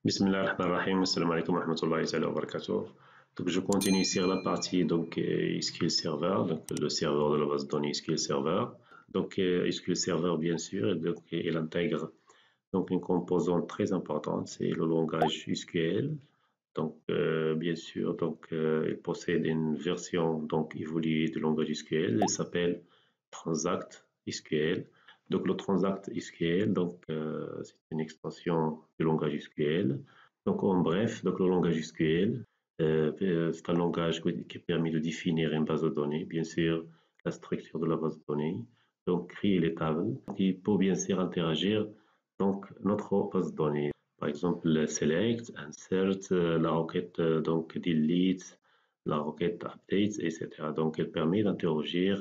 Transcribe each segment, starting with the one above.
Bismillah ar-Rahman ar-Rahim, assalamu alaikum wa rahmatullahi ta'ala wa barakatuh. Donc, je continue sur la partie SQL Server, donc le serveur de la base de données SQL Server. Donc, SQL Server, bien sûr, il intègre donc une composante très importante, c'est le langage SQL. Donc, bien sûr, il possède une version donc évoluée du langage SQL. Il s'appelle Transact SQL. Donc, le Transact SQL, c'est une extension du langage SQL. Donc, en bref, donc le langage SQL, c'est un langage qui permet de définir une base de données, bien sûr, la structure de la base de données, donc créer les tables, et pour bien sûr interagir donc notre base de données. Par exemple, select, insert, la requête donc delete, la requête update, etc. Donc, elle permet d'interroger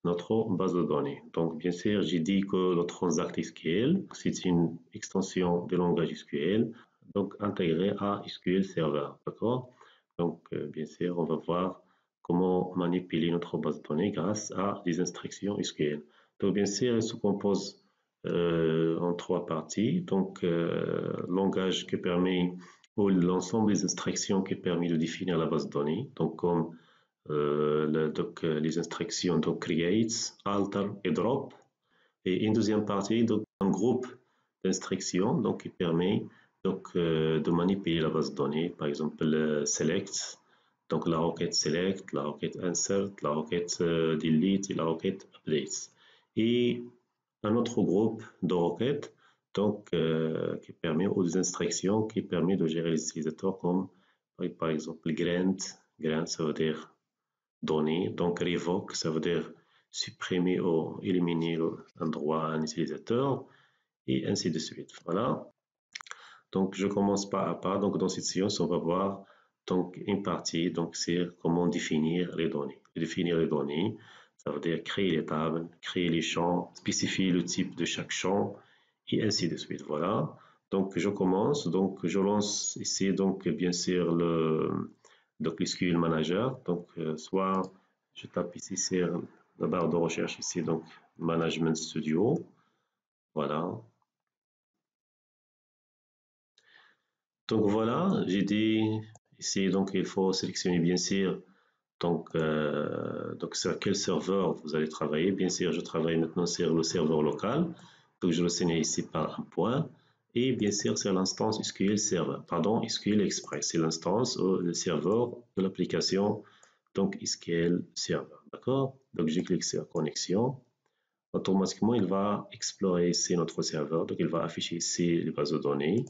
notre base de données. Donc, bien sûr, j'ai dit que le Transact SQL, c'est une extension du langage SQL, donc intégrée à SQL Server, d'accord? Donc, bien sûr, on va voir comment manipuler notre base de données grâce à des instructions SQL. Donc, bien sûr, elle se compose en trois parties. Donc, langage qui permet, ou l'ensemble des instructions qui permet de définir la base de données, donc comme les instructions donc create, alter et drop. Et une deuxième partie, donc un groupe d'instructions donc qui permet de manipuler la base de données, par exemple select, donc la requête select, la requête insert, la requête delete et la requête update. Et un autre groupe de requêtes qui permet aux instructions qui permet de gérer les utilisateurs comme par exemple grant ça veut dire donner, donc revoke ça veut dire supprimer ou éliminer un droit à un utilisateur et ainsi de suite. Voilà. Donc je commence pas à pas. Donc dans cette séance on va voir donc une partie donc c'est comment définir les données. Définir les données, ça veut dire créer les tables, créer les champs, spécifier le type de chaque champ et ainsi de suite. Voilà. Donc je commence, donc je lance ici donc bien sûr le SQL Manager. Donc soit je tape ici sur la barre de recherche ici donc Management Studio. Voilà. Donc voilà, j'ai dit ici donc il faut sélectionner bien sûr donc sur quel serveur vous allez travailler. Bien sûr, je travaille maintenant sur le serveur local. Donc je le signale ici par un point. Et bien sûr, c'est l'instance SQL Server, pardon, SQL Express. C'est l'instance ou le serveur de l'application donc SQL Server. D'accord? Donc je clique sur connexion. Automatiquement, il va explorer ici notre serveur. Donc il va afficher ici les bases de données.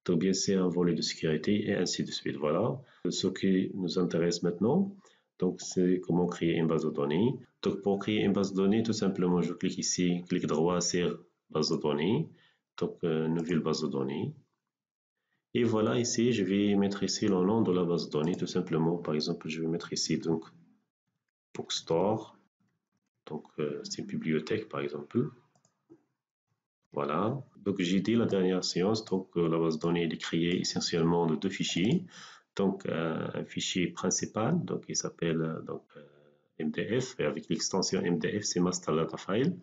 Donc bien sûr, un volet de sécurité et ainsi de suite. Voilà. Ce qui nous intéresse maintenant, donc c'est comment créer une base de données. Donc pour créer une base de données, tout simplement, je clique ici, clic droit sur base de données. Donc nouvelle base de données. Et voilà, ici, je vais mettre ici le nom de la base de données, tout simplement. Par exemple, je vais mettre ici donc Bookstore. Donc c'est une bibliothèque, par exemple. Voilà. Donc j'ai dit la dernière séance, donc la base de données est créée essentiellement de deux fichiers. Donc un fichier principal, donc il s'appelle MDF et avec l'extension MDF c'est Master Data File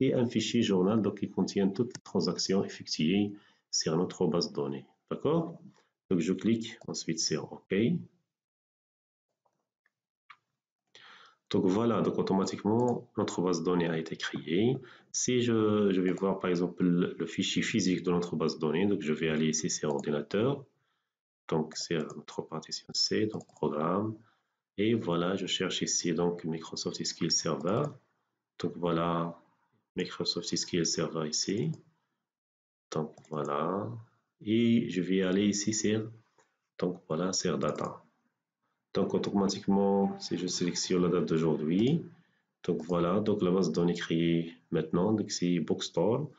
et un fichier journal donc qui contient toutes les transactions effectuées sur notre base de données. D'accord? Donc je clique ensuite sur OK. Donc voilà, donc automatiquement, notre base de données a été créée. Si je vais voir par exemple le fichier physique de notre base de données, donc je vais aller ici sur ordinateur, donc c'est notre partition C, donc programme, et voilà, je cherche ici donc Microsoft SQL Server. Donc voilà, Microsoft SQL Server ici. Donc voilà, et je vais aller ici sur, donc voilà, sur Data. Donc automatiquement, si je sélectionne la date d'aujourd'hui, donc voilà, donc la base de données créée maintenant, donc c'est Bookstore.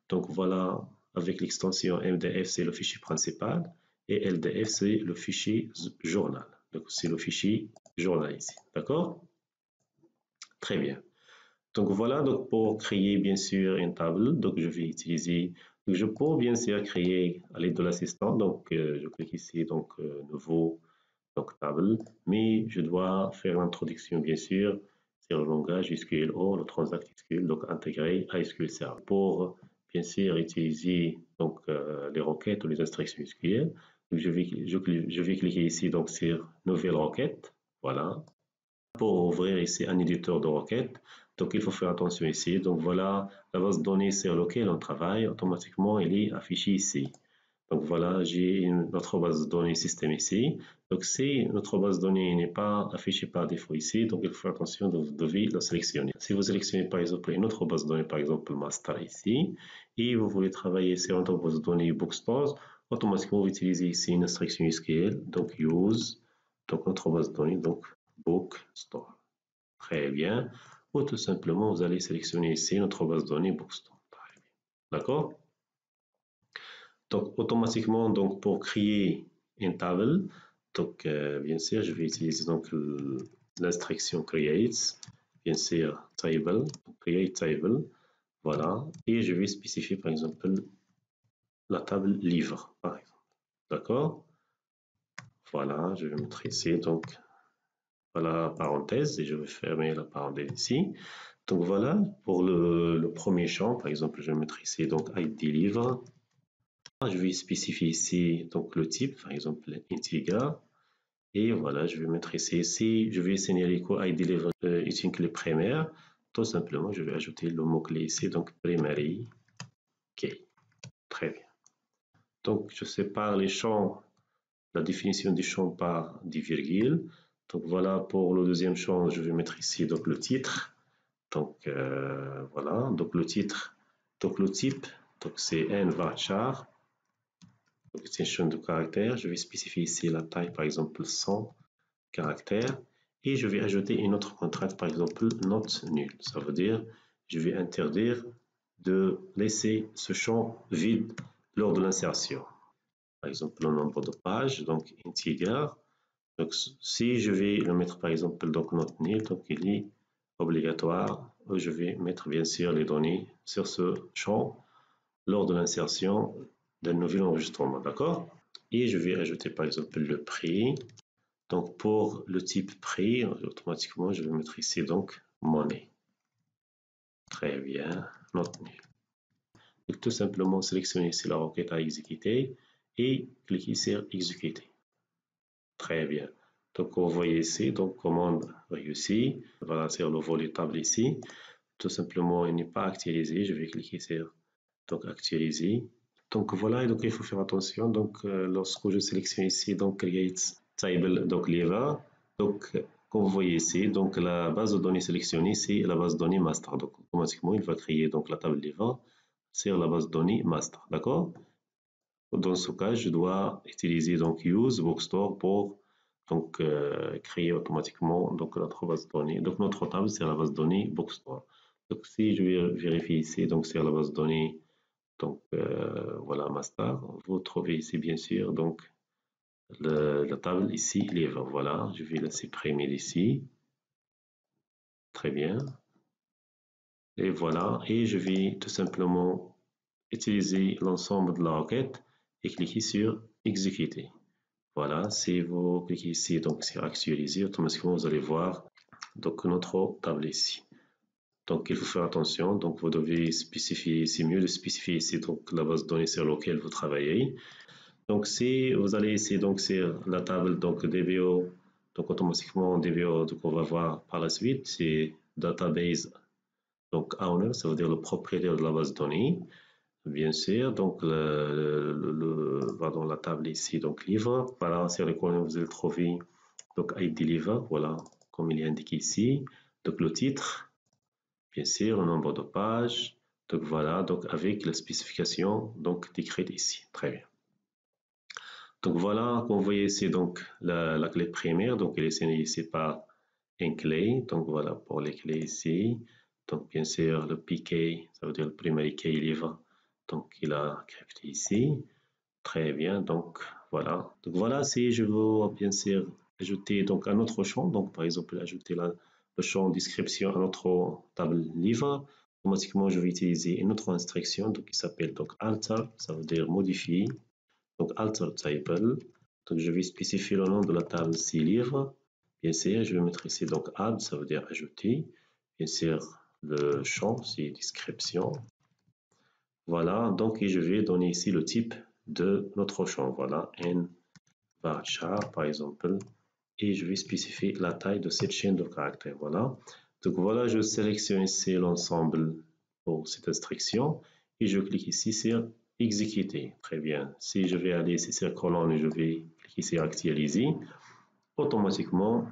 Donc voilà, avec l'extension MDF, c'est le fichier principal et LDF, c'est le fichier journal. Donc c'est le fichier journal ici, d'accord? Très bien. Donc voilà, donc pour créer bien sûr une table, donc je vais utiliser, donc je peux bien sûr créer à l'aide de l'assistant, donc je clique ici, donc nouveau, donc table, mais je dois faire l'introduction bien sûr sur le langage SQL ou le Transact SQL, donc intégré à SQL Server. Pour bien sûr utiliser donc, les requêtes ou les instructions SQL. Donc, je vais cliquer ici donc, sur Nouvelle requête. Voilà. Pour ouvrir ici un éditeur de requêtes, donc il faut faire attention ici. Donc voilà, la base de données sur laquelle on travaille, automatiquement elle est affichée ici. Donc voilà, j'ai notre base de données système ici. Donc si notre base de données n'est pas affichée par défaut ici, donc il faut faire attention, donc vous devez la sélectionner. Si vous sélectionnez par exemple une autre base de données, par exemple master ici, et vous voulez travailler sur notre base de données Bookstores, automatiquement vous utilisez ici une instruction SQL, donc use, donc notre base de données, donc Bookstore. Très bien. Ou tout simplement, vous allez sélectionner ici notre base de données Bookstore. D'accord? Donc, automatiquement, donc, pour créer une table, donc, bien sûr, je vais utiliser donc l'instruction create, bien sûr, table, create table, voilà, et je vais spécifier par exemple la table livre, par exemple. D'accord? Voilà, je vais mettre ici donc voilà parenthèse et je vais fermer la parenthèse ici. Donc voilà pour le premier champ, par exemple, je vais mettre ici donc ID livre. Je vais spécifier ici donc le type, par exemple integer. Et voilà, je vais mettre ici, je vais signaler que ID livre est une clé primaire. Tout simplement, je vais ajouter le mot-clé ici, donc primary key. Très bien. Donc, je sépare les champs, la définition du champ par des virgules. Donc voilà, pour le deuxième champ, je vais mettre ici donc le titre. Donc voilà, donc le titre, donc le type, donc c'est n varchar. Donc extension de caractère, je vais spécifier ici la taille, par exemple 100 caractères, et je vais ajouter une autre contrainte, par exemple not null. Ça veut dire, je vais interdire de laisser ce champ vide lors de l'insertion. Par exemple, le nombre de pages, donc integer. Donc si je vais le mettre, par exemple, donc not null, donc il est obligatoire, je vais mettre bien sûr les données sur ce champ lors de l'insertion d'un nouvel enregistrement, d'accord? Et je vais ajouter par exemple le prix. Donc pour le type prix, automatiquement je vais mettre ici donc monnaie. Très bien, not nul. Donc tout simplement sélectionner ici la requête à exécuter et cliquer sur exécuter. Très bien. Donc vous voyez ici, donc commande réussie. Voilà, sur le volet table ici. Tout simplement, il n'est pas actualisé. Je vais cliquer sur donc actualiser. Donc voilà, et donc il faut faire attention. Donc lorsque je sélectionne ici donc create table donc lever, donc comme vous voyez ici, donc la base de données sélectionnée c'est la base de données master. Donc automatiquement il va créer donc la table lever sur la base de données master, d'accord? Dans ce cas, je dois utiliser donc use bookstore pour donc créer automatiquement donc notre base de données. Donc notre table c'est la base de données bookstore. Donc si je vais vérifier ici donc c'est la base de données donc voilà master, vous trouvez ici bien sûr donc la table ici livre. Voilà, je vais la supprimer ici. Très bien. Et voilà, et je vais tout simplement utiliser l'ensemble de la requête et cliquer sur exécuter. Voilà, si vous cliquez ici donc sur actualiser, automatiquement vous allez voir donc notre table ici. Donc il faut faire attention, donc vous devez spécifier, c'est mieux de spécifier ici donc la base de données sur laquelle vous travaillez. Donc si vous allez ici donc sur la table donc DBO, donc automatiquement DBO, donc on va voir par la suite, c'est database donc owner, ça veut dire le propriétaire de la base de données. Bien sûr, donc va dans la table ici, donc livre, voilà, sur lequel vous allez trouver donc ID livre, voilà, comme il est indiqué ici, donc le titre, bien sûr, le nombre de pages, donc voilà, donc avec la spécification donc décrite ici, très bien. Donc voilà, comme vous voyez ici, donc la clé primaire, donc elle est signée ici par une clé, donc voilà pour les clés ici, donc bien sûr le PK, ça veut dire le primary key livre, donc il a crypté ici, très bien, donc voilà. Donc voilà, si je veux bien sûr ajouter donc un autre champ, donc par exemple ajouter le champ description à notre table livre, automatiquement je vais utiliser une autre instruction donc, qui s'appelle donc alter, ça veut dire modifier, donc alter table, donc je vais spécifier le nom de la table C livre, bien sûr je vais mettre ici donc add, ça veut dire ajouter, bien sûr le champ c'est description, Voilà, donc et je vais donner ici le type de notre champ. Voilà, n varchar par exemple, et je vais spécifier la taille de cette chaîne de caractères. Voilà, donc voilà, je sélectionne ici l'ensemble pour cette instruction et je clique ici sur exécuter. Très bien. Si je vais aller ici sur colonne et je vais cliquer sur actualiser, automatiquement,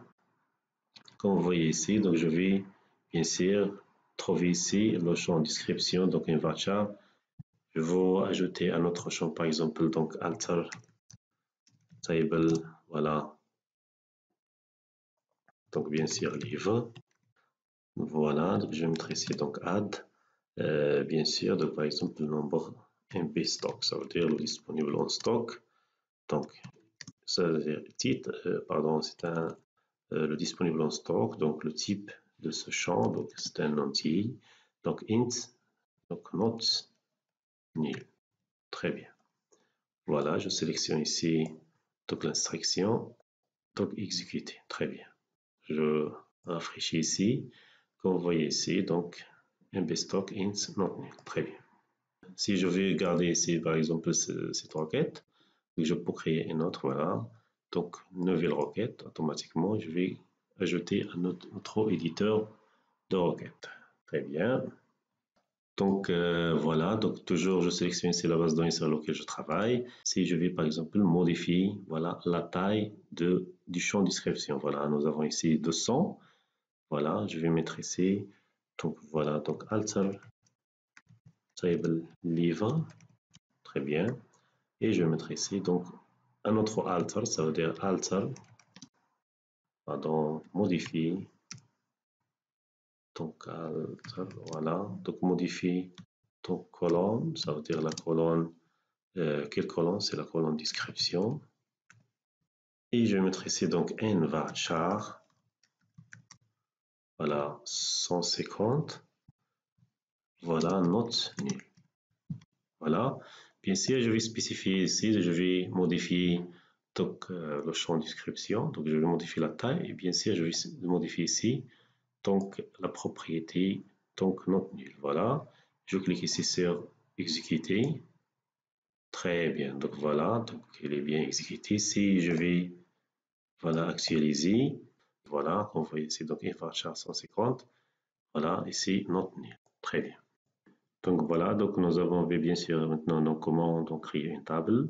comme vous voyez ici, donc je vais bien sûr trouver ici le champ description, donc un varchar. Je vais ajouter un autre champ, par exemple, donc alter table, voilà. Donc bien sûr livre. Voilà, donc je vais mettre ici donc add, bien sûr, donc par exemple le nombre MB stock, ça veut dire le disponible en stock. Donc ça veut dire titre, pardon, c'est le disponible en stock, donc le type de ce champ, donc c'est un entier, donc int, donc not nil. Très bien. Voilà, je sélectionne ici donc l'instruction, donc exécuter. Très bien. Je rafraîchis ici. Comme vous voyez ici, donc mbstock int not nil. Très bien. Si je veux garder ici, par exemple, cette requête, je peux créer une autre, voilà. Donc, nouvelle requête, automatiquement, je vais ajouter un autre éditeur de requête. Très bien. Donc, voilà, donc toujours je sélectionne ici la base de données sur laquelle je travaille. Si je vais, par exemple, modifier, voilà, la taille du champ description. Voilà, nous avons ici 200. Voilà, je vais mettre ici, donc voilà, donc alter table livre, très bien, et je vais mettre ici donc un autre alter, ça veut dire alter, pardon, modifier, donc alter, voilà, donc modifier donc colonne, ça veut dire la colonne, quelle colonne? C'est la colonne description, et je vais mettre ici donc n varchar, voilà, 150, voilà, not nul. Voilà. Bien sûr, je vais spécifier ici, je vais modifier donc, le champ description. Donc, je vais modifier la taille. Et bien sûr, je vais modifier ici donc, la propriété donc not nul. Voilà. Je clique ici sur exécuter. Très bien. Donc, voilà. Donc, il est bien exécuté. Si je vais voilà, actualiser, voilà, comme vous voyez ici, donc varchar 150. Voilà, ici not nul. Très bien. Donc voilà, donc nous avons vu bien sûr maintenant donc, comment donc, créer une table.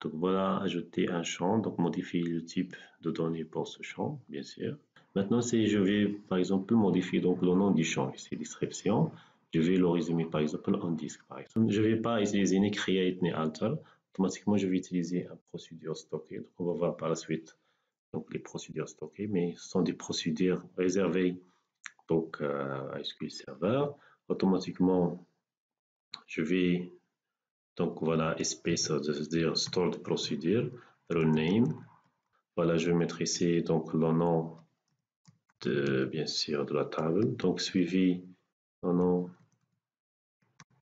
Donc voilà, ajouter un champ, donc modifier le type de données pour ce champ, bien sûr. Maintenant, si je vais par exemple modifier donc le nom du champ, ici description, je vais le résumer par exemple en disque. Par exemple, je ne vais pas utiliser ni create ni alter. Automatiquement, je vais utiliser une procédure stockée. Donc on va voir par la suite donc les procédures stockées, mais ce sont des procédures réservées donc à SQL Server. Automatiquement, je vais donc voilà SP, ça veut dire stored procedure, rename. Voilà, je vais mettre ici donc le nom de bien sûr de la table, donc suivi le nom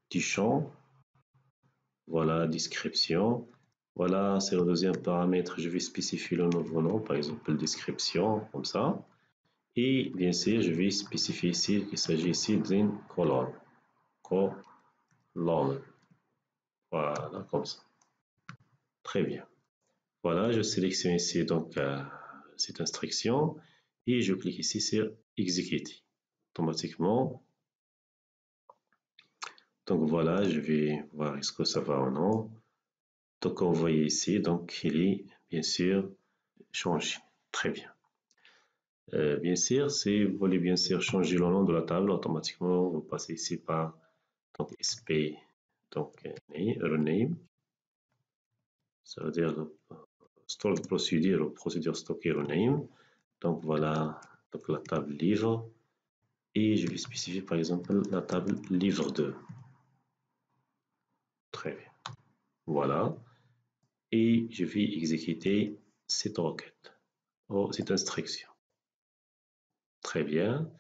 du champ. Voilà, description. Voilà, c'est le deuxième paramètre. Je vais spécifier le nouveau nom, par exemple description, comme ça. Et bien sûr, je vais spécifier ici qu'il s'agit ici d'une colonne. Colonne. Voilà, comme ça. Très bien. Voilà, je sélectionne ici donc cette instruction et je clique ici sur exécuter automatiquement. Donc voilà, je vais voir est-ce que ça va ou non. Donc vous voyez ici, donc il est bien sûr changé. Très bien. Bien sûr, si vous voulez bien sûr changer le nom de la table, automatiquement vous passez ici par donc SP, donc rename, ça veut dire stored procedure, procédure stockée rename. Donc voilà, donc la table livre. Et je vais spécifier par exemple la table livre 2. Très bien. Voilà. Et je vais exécuter cette requête, cette instruction. Très bien.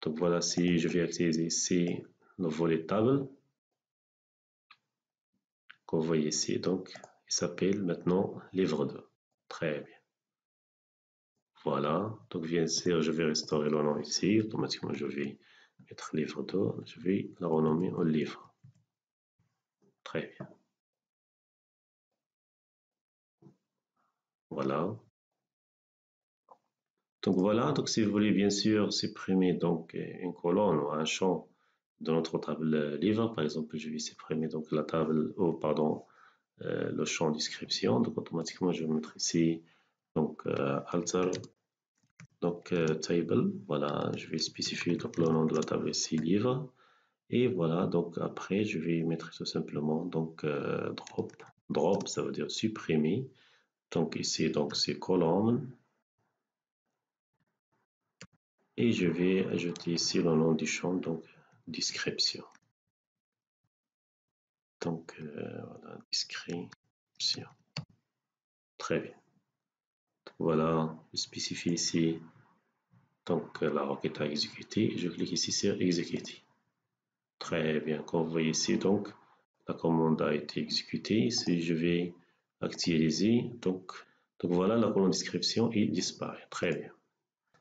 Donc voilà, si je vais utiliser ici le volet table, comme vous voyez ici, donc il s'appelle maintenant livre 2. Très bien. Voilà. Donc bien sûr, je vais restaurer le nom ici. Automatiquement, je vais mettre livre 2. Je vais la renommer en livre. Très bien. Voilà. Donc voilà, donc si vous voulez bien sûr supprimer donc une colonne ou un champ de notre table livre, par exemple, je vais supprimer donc la table, oh, pardon, le champ description. Donc automatiquement, je vais mettre ici donc alter donc table. Voilà, je vais spécifier donc le nom de la table ici livre. Et voilà, donc après, je vais mettre tout simplement donc drop. Drop, ça veut dire supprimer. Donc ici, donc c'est colonne. Et je vais ajouter ici le nom du champ, donc description. Donc voilà, description. Très bien. Voilà, je spécifie ici donc la requête à exécuter. Je clique ici sur exécuter. Très bien. Comme vous voyez ici, donc la commande a été exécutée. Si je vais actualiser, donc voilà, la colonne description il disparaît. Très bien.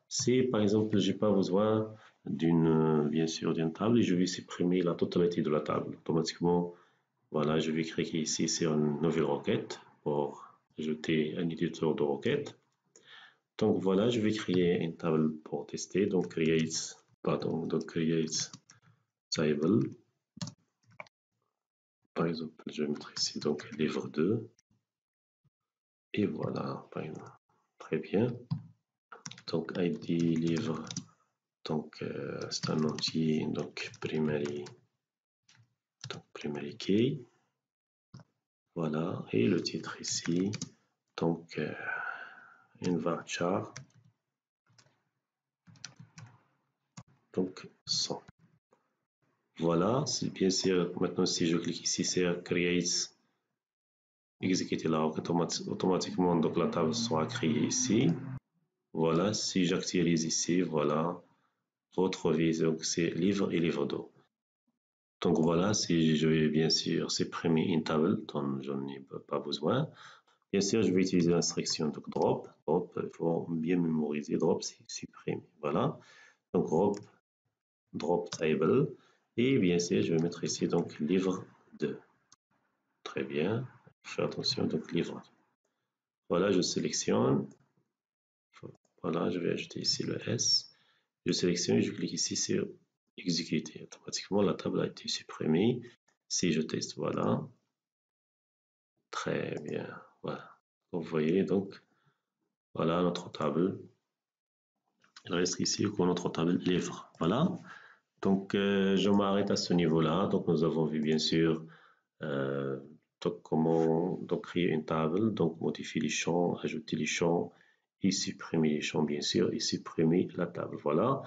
Si par exemple, j'ai pas besoin bien sûr, d'une table, et je vais supprimer la totalité de la table. Automatiquement, voilà, je vais cliquer ici sur une nouvelle requête pour ajouter un éditeur de requête. Donc voilà, je vais créer une table pour tester. Donc create table. Par exemple, je vais mettre ici donc livre 2. Et voilà, par exemple. Très bien. Donc ID livre. Donc c'est un entier, donc primary key. Voilà, et le titre ici, donc une varchar, donc 100. Voilà, bien sûr, maintenant si je clique ici sur create, exécuter la requête automatiquement, donc la table sera créée ici. Voilà, si j'actualise ici, voilà, votre vise, donc c'est livre et livre d'eau. Donc voilà, si je vais bien sûr supprimer une table dont je n'ai pas besoin, bien sûr, je vais utiliser l'instruction donc drop. Drop, il faut bien mémoriser. Drop, c'est supprimer. Voilà. Donc drop table. Et bien sûr, je vais mettre ici donc livre 2. Très bien. Fais attention, donc livre 2. Voilà, je sélectionne. Voilà, je vais ajouter ici le S. Je sélectionne et je clique ici sur exécuter. Automatiquement, la table a été supprimée. Si je teste, voilà. Très bien. Voilà. Vous voyez donc, voilà notre table. Il reste ici que notre table livre. Voilà. Donc, je m'arrête à ce niveau-là. Donc, nous avons vu bien sûr donc, comment créer une table, donc modifier les champs, ajouter les champs et supprimer les champs, bien sûr, et supprimer la table. Voilà.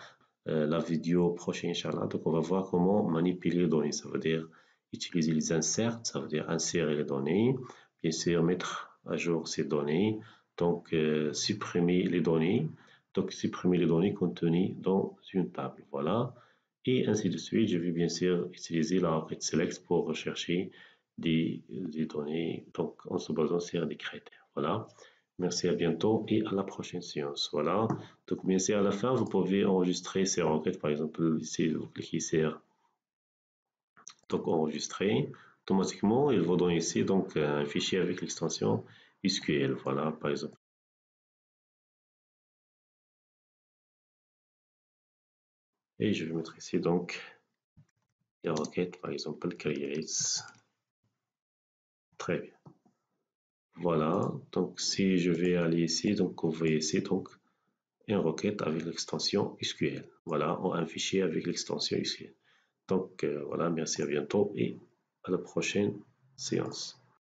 La vidéo prochaine, Inch'Allah, donc on va voir comment manipuler les données. Ça veut dire utiliser les inserts, ça veut dire insérer les données, bien sûr, mettre à jour ces données, donc supprimer les données. Donc, supprimer les données contenues dans une table. Voilà. Et ainsi de suite, je vais bien sûr utiliser la requête select pour rechercher des données donc, en se basant sur des critères. Voilà. Merci, à bientôt et à la prochaine séance. Voilà. Donc, bien sûr, à la fin, vous pouvez enregistrer ces requêtes. Par exemple, ici, vous cliquez sur donc, enregistrer. Automatiquement, il vous donne ici donc, un fichier avec l'extension SQL. Voilà, par exemple. Et je vais mettre ici donc les requêtes, par exemple, create. Très bien. Voilà. Donc, si je vais aller ici, donc, vous voyez ici, donc, une requête avec l'extension SQL. Voilà, ou un fichier avec l'extension SQL. Donc, voilà, merci, à bientôt et à la prochaine séance.